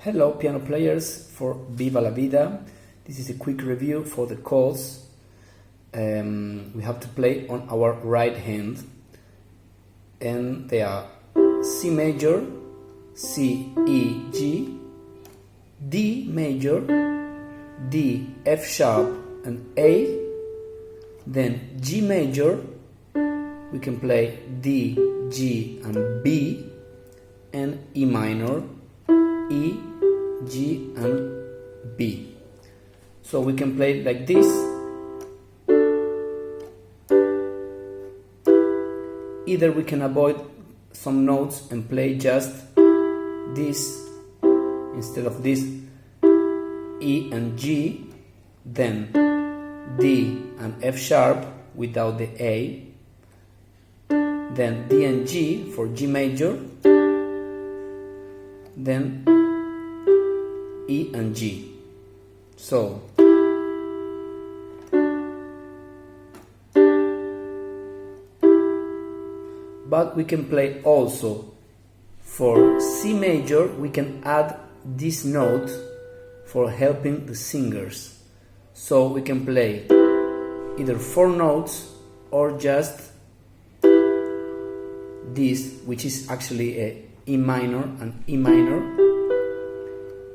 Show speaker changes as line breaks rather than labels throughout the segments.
Hello piano players for Viva la Vida. This is a quick review for the chords. We have to play on our right hand, and they are C major, C, E, G, D major, D, F sharp and A, then G major, we can play D, G and B, and E minor, E, G and B. So we can play like this. Either we can avoid some notes and play just this instead of this, E and G, then D and F sharp without the A, then D and G for G major, then E and G. So but we can play also for C major. We can add this note for helping the singers. So we can play either 4 notes or just this, which is actually a E minor and E minor,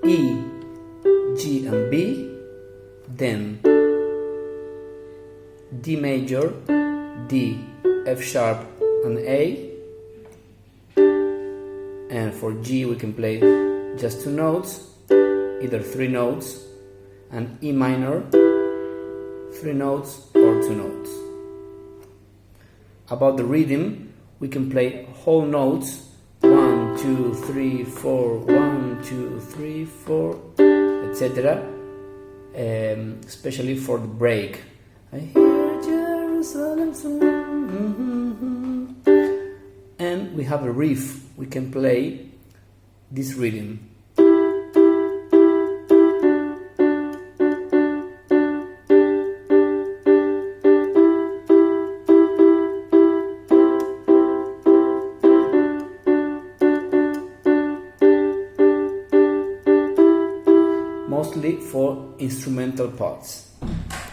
E, G and B, then D major, D, F sharp and A, and for G we can play just 2 notes, either 3 notes, and E minor, 3 notes or 2 notes. About the rhythm, we can play whole notes, 1, 2, 3, 4, 1, 2, 3, 4, etc. Especially for the break. I hear Jerusalem song. And we have a riff. We can play this rhythm. Mostly for instrumental parts.